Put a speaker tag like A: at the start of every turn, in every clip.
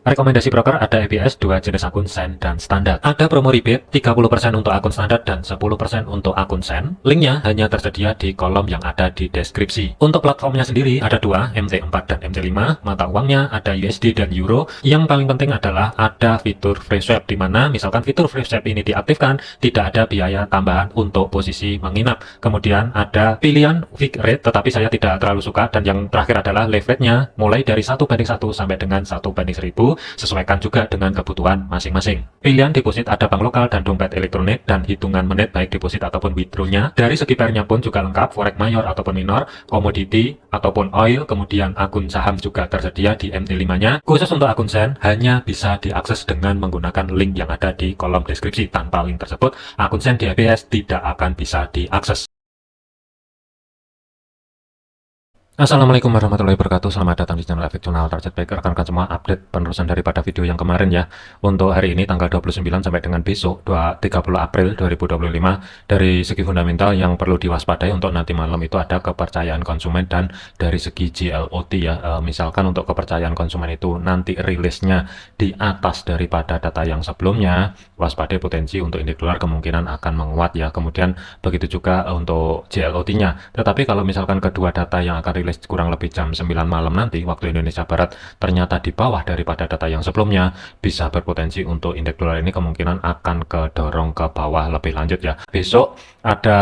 A: Rekomendasi broker ada ABS, dua jenis akun Sen dan standar. Ada promo rebate 30% untuk akun standar dan 10% untuk akun Sen. Linknya hanya tersedia di kolom yang ada di deskripsi. Untuk platformnya sendiri ada dua, MT4 dan MT5. Mata uangnya ada USD dan Euro. Yang paling penting adalah ada fitur free swap, di mana misalkan fitur free swap ini diaktifkan, tidak ada biaya tambahan untuk posisi menginap. Kemudian ada pilihan fixed rate, tetapi saya tidak terlalu suka. Dan yang terakhir adalah leverage-nya mulai dari 1:1 sampai dengan 1:1000. Sesuaikan juga dengan kebutuhan masing-masing. Pilihan deposit ada bank lokal dan dompet elektronik, dan hitungan menit baik deposit ataupun withdrawnya. Dari segi pairnya pun juga lengkap, forex mayor ataupun minor, komoditi ataupun oil, kemudian akun saham juga tersedia di MT5-nya. Khusus untuk akun Sen hanya bisa diakses dengan menggunakan link yang ada di kolom deskripsi. Tanpa link tersebut, akun Sen di ABS tidak akan bisa diakses. Assalamualaikum warahmatullahi wabarakatuh. Selamat datang di channel Efek Jurnal Target Baker. Rekan-rekan semua, update penerusan daripada video yang kemarin ya. Untuk hari ini tanggal 29 sampai dengan besok 30 April 2025, dari segi fundamental yang perlu diwaspadai untuk nanti malam itu ada kepercayaan konsumen dan dari segi GLOT ya. Misalkan untuk kepercayaan konsumen itu nanti rilisnya di atas daripada data yang sebelumnya, waspadai potensi untuk indeks dolar kemungkinan akan menguat ya. Kemudian begitu juga untuk GLOT-nya. Tetapi kalau misalkan kedua data yang akan rilis kurang lebih jam 9 malam nanti waktu Indonesia Barat ternyata di bawah daripada data yang sebelumnya, bisa berpotensi untuk indeks dolar ini kemungkinan akan kedorong ke bawah lebih lanjut ya. Besok ada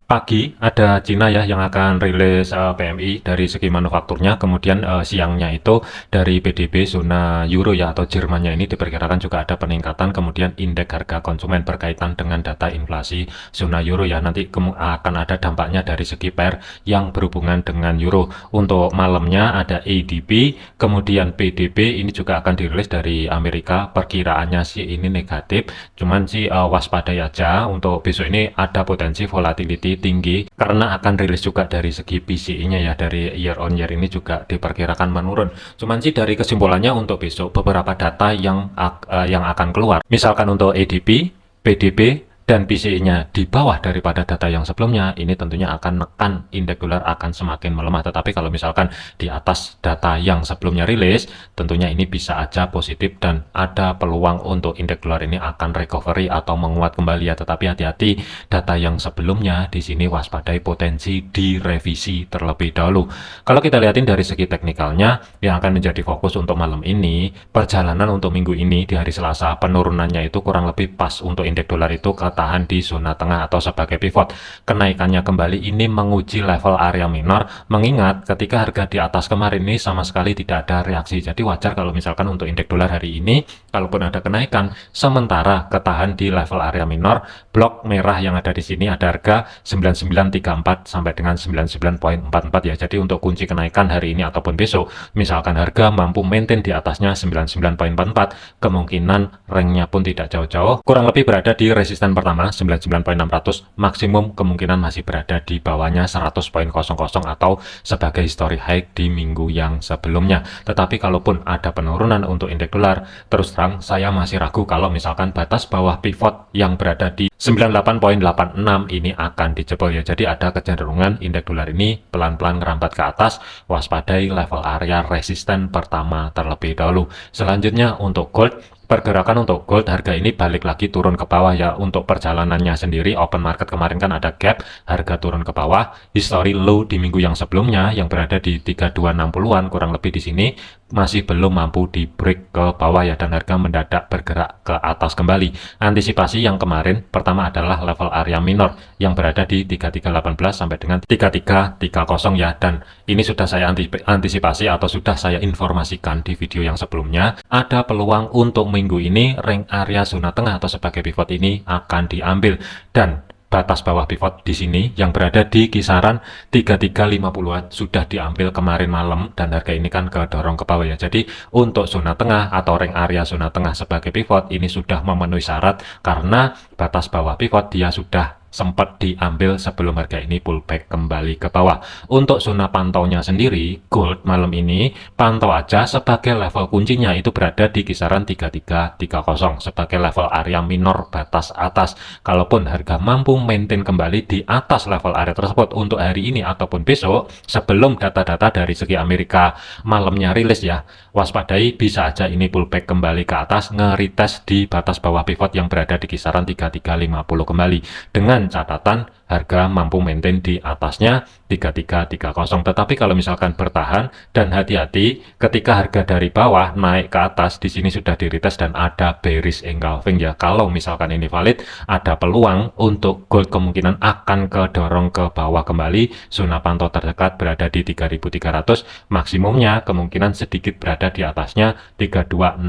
A: pagi ada Cina ya yang akan rilis PMI dari segi manufakturnya, kemudian siangnya itu dari PDB zona Euro ya atau Jermannya ini diperkirakan juga ada peningkatan, kemudian indeks harga konsumen berkaitan dengan data inflasi zona Euro ya, nanti akan ada dampaknya dari segi pair yang berhubungan dengan Euro. Untuk malamnya ada ADP, kemudian PDB ini juga akan dirilis dari Amerika, perkiraannya sih ini negatif, cuman sih waspadai aja untuk besok ini ada potensi volatility tinggi karena akan rilis juga dari segi PCE-nya ya, dari year on year ini juga diperkirakan menurun. Cuman sih dari kesimpulannya untuk besok beberapa data yang akan keluar, misalkan untuk ADP, PDB dan PCE-nya di bawah daripada data yang sebelumnya, ini tentunya akan menekan indeks dolar akan semakin melemah. Tetapi kalau misalkan di atas data yang sebelumnya rilis, tentunya ini bisa aja positif dan ada peluang untuk indeks dolar ini akan recovery atau menguat kembali ya. Tetapi hati-hati, data yang sebelumnya di sini waspadai potensi direvisi terlebih dahulu. Kalau kita lihatin dari segi teknikalnya, yang akan menjadi fokus untuk malam ini, perjalanan untuk minggu ini di hari Selasa, penurunannya itu kurang lebih pas untuk indeks dolar itu tahan di zona tengah atau sebagai pivot. Kenaikannya kembali ini menguji level area minor, mengingat ketika harga di atas kemarin ini sama sekali tidak ada reaksi. Jadi wajar kalau misalkan untuk indeks dolar hari ini kalaupun ada kenaikan, sementara ketahan di level area minor. Blok merah yang ada di sini ada harga 9934 sampai dengan 99.44 ya. Jadi untuk kunci kenaikan hari ini ataupun besok, misalkan harga mampu maintain di atasnya 99.44, kemungkinan ranknya pun tidak jauh-jauh, kurang lebih berada di resisten pertama 99.600, maksimum kemungkinan masih berada di bawahnya 100.00 atau sebagai history high di minggu yang sebelumnya. Tetapi kalaupun ada penurunan untuk indeks dolar, terus terang saya masih ragu kalau misalkan batas bawah pivot yang berada di 98.86 ini akan dijebol ya. Jadi ada kecenderungan indeks dolar ini pelan-pelan ngerambat ke atas, waspadai level area resisten pertama terlebih dahulu. Selanjutnya untuk gold, pergerakan untuk gold harga ini balik lagi turun ke bawah ya. Untuk perjalanannya sendiri open market kemarin kan ada gap, harga turun ke bawah, history low di minggu yang sebelumnya yang berada di 3260-an kurang lebih di sini masih belum mampu di break ke bawah ya, dan harga mendadak bergerak ke atas kembali. Antisipasi yang kemarin pertama adalah level area minor yang berada di 3318 sampai dengan 3330 ya, dan ini sudah saya antisipasi atau sudah saya informasikan di video yang sebelumnya. Ada peluang untuk minggu ini rank area zona tengah atau sebagai pivot ini akan diambil, dan batas bawah pivot di sini yang berada di kisaran 3350-an sudah diambil kemarin malam, dan harga ini kan kedorong ke bawah ya. Jadi untuk zona tengah atau rank area zona tengah sebagai pivot ini sudah memenuhi syarat karena batas bawah pivot dia sudah sempat diambil sebelum harga ini pullback kembali ke bawah. Untuk zona pantaunya sendiri, gold malam ini pantau aja sebagai level kuncinya itu berada di kisaran 3330 sebagai level area minor batas atas. Kalaupun harga mampu maintain kembali di atas level area tersebut untuk hari ini ataupun besok sebelum data-data dari segi Amerika malamnya rilis ya, waspadai bisa aja ini pullback kembali ke atas, nge-retest di batas bawah pivot yang berada di kisaran 3350 kembali, dengan catatan harga mampu maintain di atasnya 3330. Tetapi kalau misalkan bertahan, dan hati-hati ketika harga dari bawah naik ke atas, di sini sudah di retest dan ada bearish engulfing ya. Kalau misalkan ini valid, ada peluang untuk gold kemungkinan akan kedorong ke bawah kembali. Zona pantau terdekat berada di 3300, maksimumnya kemungkinan sedikit berada di atasnya 3260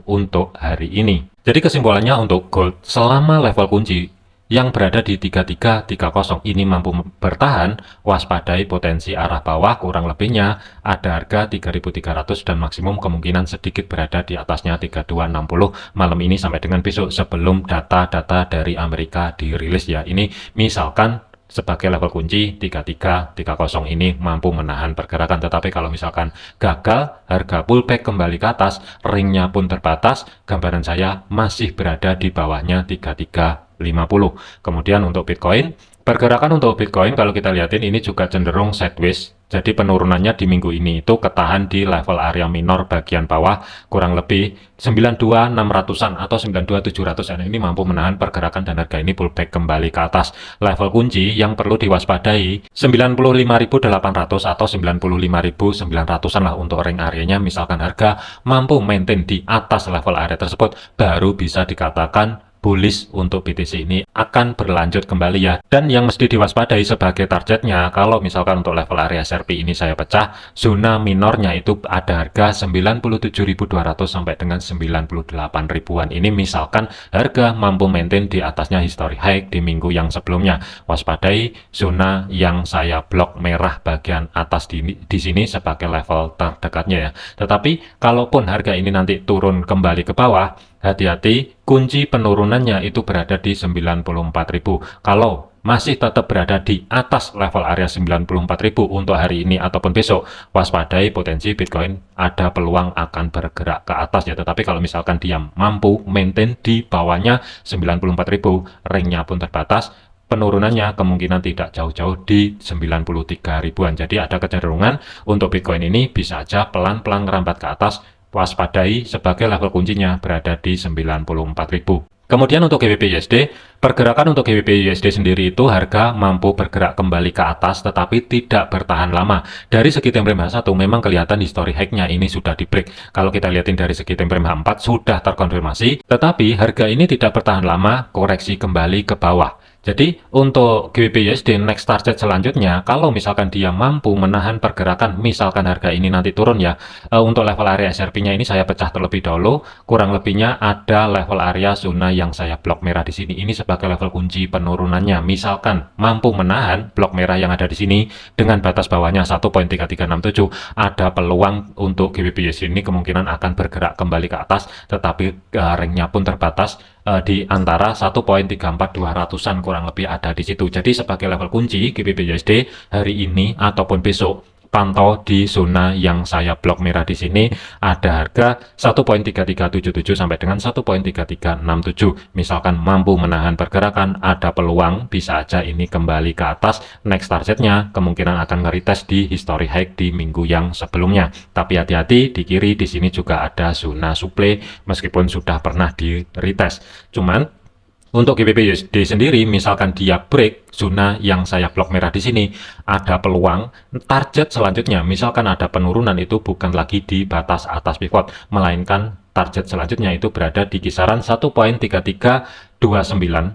A: untuk hari ini. Jadi kesimpulannya untuk gold, selama level kunci yang berada di 3330 ini mampu bertahan, waspadai potensi arah bawah, kurang lebihnya ada harga 3300 dan maksimum kemungkinan sedikit berada di atasnya 3260 malam ini sampai dengan besok sebelum data-data dari Amerika dirilis ya. Ini misalkan sebagai level kunci 3330 ini mampu menahan pergerakan, tetapi kalau misalkan gagal, harga pullback kembali ke atas, ringnya pun terbatas, gambaran saya masih berada di bawahnya 3350. Kemudian untuk Bitcoin, pergerakan untuk Bitcoin kalau kita lihatin ini juga cenderung sideways. Jadi penurunannya di minggu ini itu ketahan di level area minor bagian bawah kurang lebih 92.600-an atau 92.700-an. Ini mampu menahan pergerakan dan harga ini pullback kembali ke atas. Level kunci yang perlu diwaspadai 95.800 atau 95.900-an lah untuk ring areanya. Misalkan harga mampu maintain di atas level area tersebut, baru bisa dikatakan bullish untuk BTC ini akan berlanjut kembali ya. Dan yang mesti diwaspadai sebagai targetnya, kalau misalkan untuk level area SRP ini saya pecah, zona minornya itu ada harga 97.200 sampai dengan 98.000-an. Ini misalkan harga mampu maintain di atasnya historic high di minggu yang sebelumnya. Waspadai zona yang saya blok merah bagian atas di sini sebagai level terdekatnya ya. Tetapi kalaupun harga ini nanti turun kembali ke bawah, hati-hati, kunci penurunannya itu berada di 94.000. Kalau masih tetap berada di atas level area 94.000 untuk hari ini ataupun besok, waspadai potensi Bitcoin ada peluang akan bergerak ke atas ya. Tetapi kalau misalkan dia mampu maintain di bawahnya 94.000, ringnya pun terbatas, penurunannya kemungkinan tidak jauh-jauh di 93.000-an. Jadi ada kecenderungan untuk Bitcoin ini bisa aja pelan-pelan merambat ke atas. Waspadai sebagai level kuncinya berada di 94.000. Kemudian untuk GBP USD, pergerakan untuk GBP USD sendiri itu harga mampu bergerak kembali ke atas tetapi tidak bertahan lama. Dari segi time frame H1 memang kelihatan history high-nya ini sudah di break. Kalau kita lihatin dari segi time frame H4 sudah terkonfirmasi, tetapi harga ini tidak bertahan lama, koreksi kembali ke bawah. Jadi untuk GBP USD next target selanjutnya, kalau misalkan dia mampu menahan pergerakan, misalkan harga ini nanti turun ya, untuk level area SRP-nya ini saya pecah terlebih dahulu, kurang lebihnya ada level area zona yang saya blok merah di sini. Ini sebagai level kunci penurunannya. Misalkan mampu menahan blok merah yang ada di sini dengan batas bawahnya 1.3367, ada peluang untuk GBP USD ini kemungkinan akan bergerak kembali ke atas, tetapi ringnya pun terbatas di antara 1.34200-an kurang lebih ada di situ. Jadi sebagai level kunci GBP USD hari ini ataupun besok, pantau di zona yang saya blok merah di sini ada harga 1.3377 sampai dengan 1.3367. Misalkan mampu menahan pergerakan, ada peluang bisa aja ini kembali ke atas. Next targetnya kemungkinan akan nge-retest di history high di minggu yang sebelumnya. Tapi hati-hati, di kiri di sini juga ada zona supply meskipun sudah pernah di retest. Cuman untuk GBP USD sendiri, misalkan dia break zona yang saya blok merah di sini, ada peluang target selanjutnya, misalkan ada penurunan itu bukan lagi di batas atas pivot, melainkan target selanjutnya itu berada di kisaran 1.3329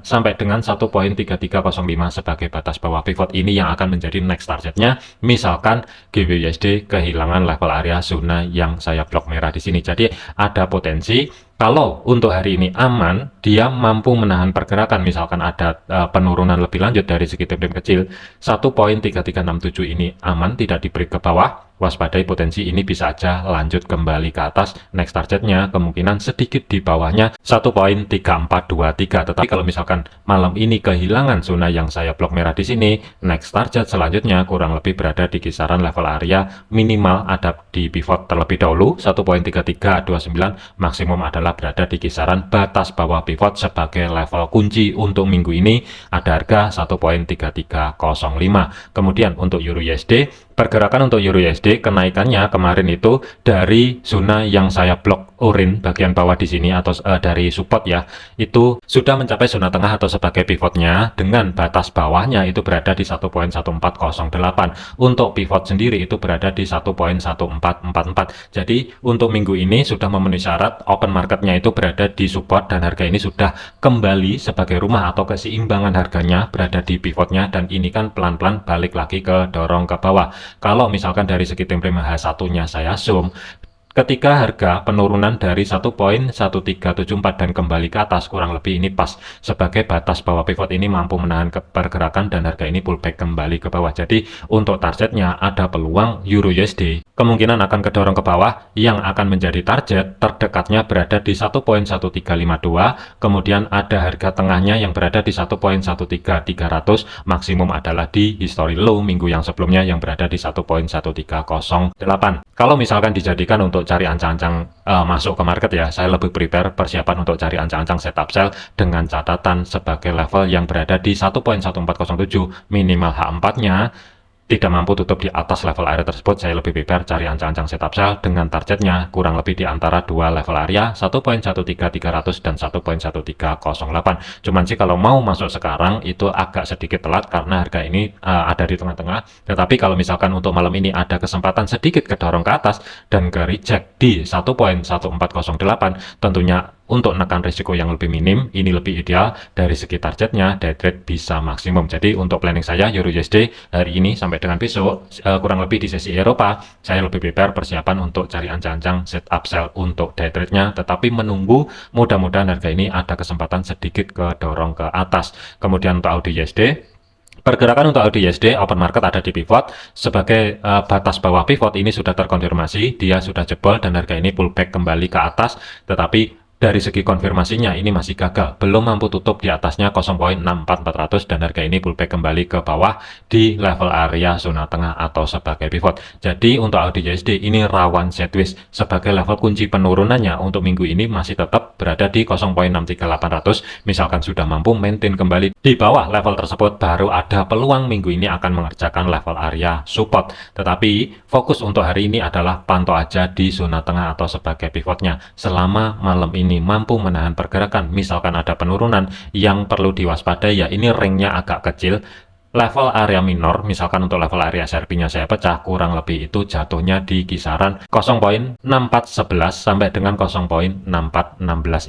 A: sampai dengan 1.3305 sebagai batas bawah pivot. Ini yang akan menjadi next targetnya, misalkan GBP USD kehilangan level area zona yang saya blok merah di sini. Jadi ada potensi Kalau untuk hari ini aman, dia mampu menahan pergerakan, misalkan ada penurunan lebih lanjut dari segi time frame kecil, 1.3367 ini aman, tidak di-break ke bawah, waspadai potensi ini bisa aja lanjut kembali ke atas. Next targetnya kemungkinan sedikit di bawahnya 1.3423. Tetapi kalau misalkan malam ini kehilangan zona yang saya blok merah di sini, next target selanjutnya kurang lebih berada di kisaran level area minimal ada di pivot terlebih dahulu 1.3329, maksimum adalah berada di kisaran batas bawah pivot sebagai level kunci untuk minggu ini ada harga 1.3305. Kemudian untuk Euro USD, pergerakan untuk Euro USD kenaikannya kemarin itu dari zona yang saya blok orange bagian bawah di sini atau dari support ya, itu sudah mencapai zona tengah atau sebagai pivotnya dengan batas bawahnya itu berada di 1.1408. Untuk pivot sendiri itu berada di 1.1444. Jadi untuk minggu ini sudah memenuhi syarat, open marketnya itu berada di support dan harga ini sudah kembali sebagai rumah atau keseimbangan harganya berada di pivotnya, dan ini kan pelan-pelan balik lagi ke dorong ke bawah. Kalau misalkan dari segi time frame H1-nya saya zoom, ketika harga penurunan dari 1.1374 dan kembali ke atas, kurang lebih ini pas sebagai batas bawah pivot ini mampu menahan pergerakan dan harga ini pullback kembali ke bawah. Jadi untuk targetnya ada peluang Euro USD kemungkinan akan kedorong ke bawah, yang akan menjadi target terdekatnya berada di 1.1352, kemudian ada harga tengahnya yang berada di 1.13300, maksimum adalah di history low minggu yang sebelumnya yang berada di 1.1308. Kalau misalkan dijadikan untuk cari ancang-ancang masuk ke market ya, saya lebih prepare persiapan untuk cari ancang-ancang setup sell dengan catatan sebagai level yang berada di 1.1407 minimal H4-nya tidak mampu tutup di atas level area tersebut. Saya lebih prepare cari ancang-ancang setup sell dengan targetnya kurang lebih di antara dua level area 1.13300 dan 1.1308. Cuman sih kalau mau masuk sekarang itu agak sedikit telat karena harga ini ada di tengah-tengah. Tetapi kalau misalkan untuk malam ini ada kesempatan sedikit kedorong ke atas dan ke reject di 1.1408, tentunya untuk menekan risiko yang lebih minim, ini lebih ideal dari segi targetnya, day trade bisa maksimum. Jadi untuk planning saya Euro USD hari ini sampai dengan besok, kurang lebih di sesi Eropa, saya lebih prepare persiapan untuk cari ancang-ancang setup sell untuk day trade-nya, tetapi menunggu mudah-mudahan harga ini ada kesempatan sedikit kedorong ke atas. Kemudian untuk Audi USD, pergerakan untuk Audi USD open market ada di pivot sebagai batas bawah pivot ini sudah terkonfirmasi, dia sudah jebol dan harga ini pullback kembali ke atas, tetapi dari segi konfirmasinya ini masih gagal, belum mampu tutup di atasnya 0.64400 dan harga ini pullback kembali ke bawah di level area zona tengah atau sebagai pivot. Jadi untuk Audi USD ini rawan sideways sebagai level kunci penurunannya untuk minggu ini masih tetap berada di 0.63800. Misalkan sudah mampu maintain kembali di bawah level tersebut, baru ada peluang minggu ini akan mengerjakan level area support. Tetapi fokus untuk hari ini adalah pantau aja di zona tengah atau sebagai pivotnya. Selama malam ini mampu menahan pergerakan, misalkan ada penurunan, yang perlu diwaspadai ya ini ringnya agak kecil, level area minor, misalkan untuk level area SRP-nya saya pecah, kurang lebih itu jatuhnya di kisaran 0.6411 sampai dengan 0.6416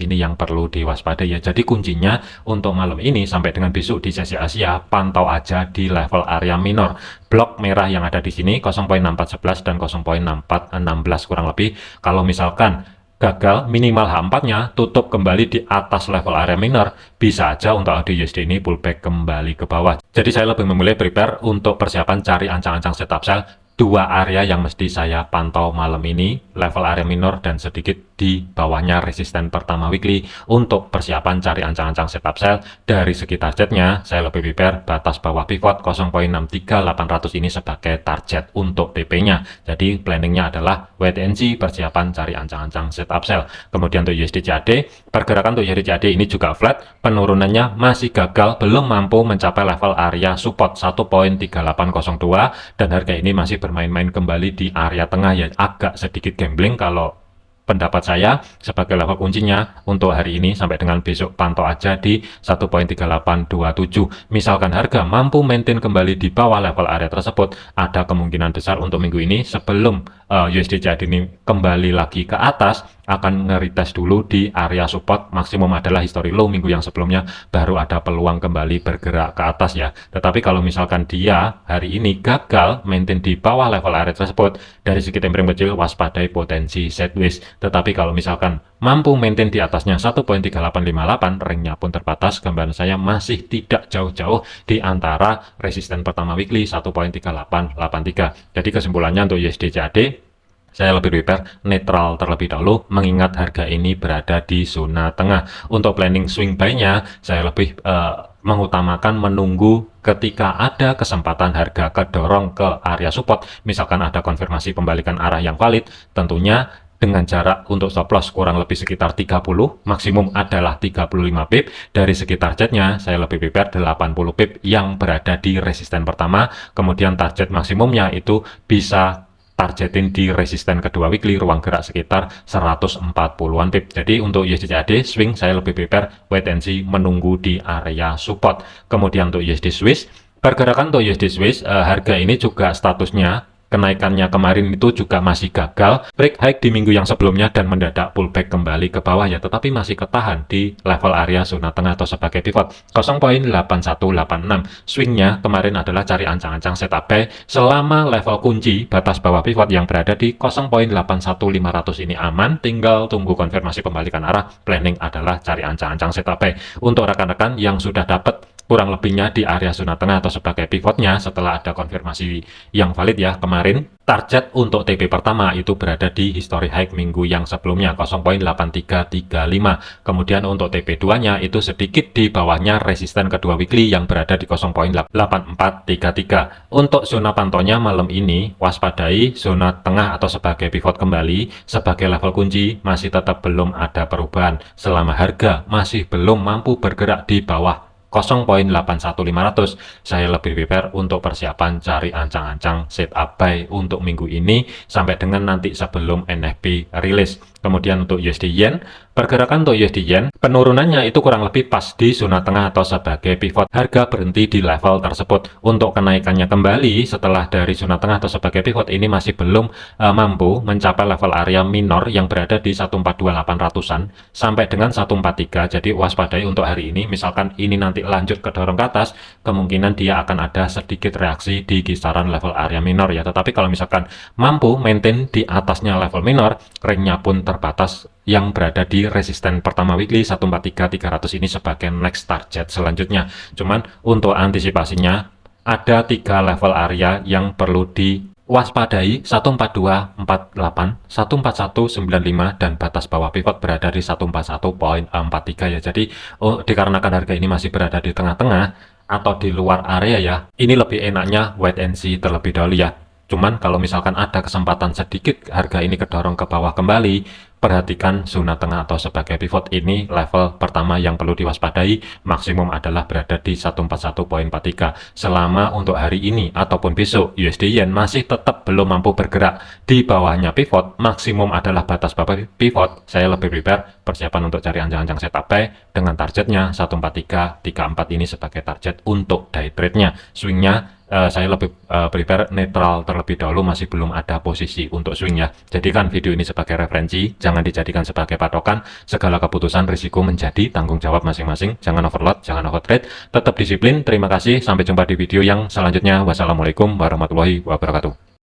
A: ini yang perlu diwaspadai ya. Jadi kuncinya untuk malam ini sampai dengan besok di sesi Asia, pantau aja di level area minor. Blok merah yang ada di sini 0.6411 dan 0.6416 kurang lebih. Kalau misalkan gagal minimal H4-nya tutup kembali di atas level area minor, bisa aja untuk Audi USD ini pullback kembali ke bawah. Jadi saya lebih memilih prepare untuk persiapan cari ancang-ancang setup sell. Dua area yang mesti saya pantau malam ini, level area minor dan sedikit di bawahnya resisten pertama weekly. Untuk persiapan cari ancang-ancang setup sell, dari segi targetnya saya lebih prepare batas bawah pivot 0.63800 ini sebagai target untuk TP-nya. Jadi planningnya adalah wait and see, persiapan cari ancang-ancang setup sell. Kemudian untuk USD CAD, pergerakan untuk USD CAD ini juga flat, penurunannya masih gagal, belum mampu mencapai level area support 1.3802 dan harga ini masih bermain-main kembali di area tengah ya, agak sedikit gambling kalau pendapat saya sebagai level kuncinya untuk hari ini sampai dengan besok pantau aja di 1.3827. Misalkan harga mampu maintain kembali di bawah level area tersebut, ada kemungkinan besar untuk minggu ini sebelum USD CAD ini kembali lagi ke atas akan nge-retest dulu di area support, maksimum adalah history low minggu yang sebelumnya, baru ada peluang kembali bergerak ke atas ya. Tetapi kalau misalkan dia hari ini gagal maintain di bawah level area tersebut, dari segi time frame kecil waspadai potensi sideways. Tetapi kalau misalkan mampu maintain di atasnya 1.3858, ringnya pun terbatas. Gambaran saya masih tidak jauh-jauh di antara resisten pertama weekly 1.3883. Jadi kesimpulannya untuk USD CAD, saya lebih prepare netral terlebih dahulu, mengingat harga ini berada di zona tengah. Untuk planning swing buy-nya, saya lebih mengutamakan menunggu ketika ada kesempatan harga kedorong ke area support. Misalkan ada konfirmasi pembalikan arah yang valid, tentunya dengan jarak untuk stop loss kurang lebih sekitar 30, maksimum adalah 35 pip. Dari segi targetnya, saya lebih prepare 80 pip yang berada di resisten pertama, kemudian target maksimumnya itu bisa targetin di resisten kedua weekly, ruang gerak sekitar 140-an pip. Jadi untuk USD CAD swing saya lebih prepare wait and see, menunggu di area support. Kemudian untuk USD Swiss, pergerakan untuk USD Swiss, harga ini juga statusnya kenaikannya kemarin itu juga masih gagal break high di minggu yang sebelumnya dan mendadak pullback kembali ke bawah ya, tetapi masih ketahan di level area zona tengah atau sebagai pivot 0.8186. Swingnya kemarin adalah cari ancang-ancang setup buy selama level kunci batas bawah pivot yang berada di 0.81500 ini aman, tinggal tunggu konfirmasi pembalikan arah. Planning adalah cari ancang-ancang setup buy. Untuk rekan-rekan yang sudah dapat kurang lebihnya di area zona tengah atau sebagai pivotnya setelah ada konfirmasi yang valid ya kemarin, target untuk TP pertama itu berada di history high minggu yang sebelumnya 0.8335. Kemudian untuk TP 2 nya itu sedikit di bawahnya resisten kedua weekly yang berada di 0.8433. Untuk zona pantaunya malam ini waspadai zona tengah atau sebagai pivot kembali. Sebagai level kunci masih tetap belum ada perubahan selama harga masih belum mampu bergerak di bawah 0.81500. Saya lebih prepare untuk persiapan cari ancang-ancang setup buy untuk minggu ini sampai dengan nanti sebelum NFP rilis. Kemudian untuk USD Yen, pergerakan untuk USD Yen, penurunannya itu kurang lebih pas di zona tengah atau sebagai pivot. Harga berhenti di level tersebut. Untuk kenaikannya kembali setelah dari zona tengah atau sebagai pivot ini masih belum mampu mencapai level area minor yang berada di 142.800-an sampai dengan 143. Jadi waspadai untuk hari ini, misalkan ini nanti lanjut ke dorong ke atas, kemungkinan dia akan ada sedikit reaksi di kisaran level area minor ya. Tetapi kalau misalkan mampu maintain di atasnya level minor, ringnya pun terbatas yang berada di resisten pertama weekly 143.300 ini sebagai next target selanjutnya. Cuman untuk antisipasinya ada 3 level area yang perlu diwaspadai, 14248, 14195 dan batas bawah pivot berada di 141.43 ya. Jadi dikarenakan harga ini masih berada di tengah-tengah atau di luar area ya, ini lebih enaknya wait and see terlebih dahulu ya. Cuman kalau misalkan ada kesempatan sedikit harga ini kedorong ke bawah kembali, perhatikan zona tengah atau sebagai pivot ini level pertama yang perlu diwaspadai, maksimum adalah berada di 141.43. Selama untuk hari ini ataupun besok USD Yen masih tetap belum mampu bergerak di bawahnya pivot, maksimum adalah batas bawah pivot. Saya lebih prepare persiapan untuk cari ancang-ancang setup buy dengan targetnya 14334 ini sebagai target untuk day trade-nya. Swingnya saya lebih prepare netral terlebih dahulu, masih belum ada posisi untuk swing ya. Jadikan video ini sebagai referensi, jangan dijadikan sebagai patokan. Segala keputusan risiko menjadi tanggung jawab masing-masing. Jangan overload, jangan overtrade, tetap disiplin. Terima kasih, sampai jumpa di video yang selanjutnya. Wassalamualaikum warahmatullahi wabarakatuh.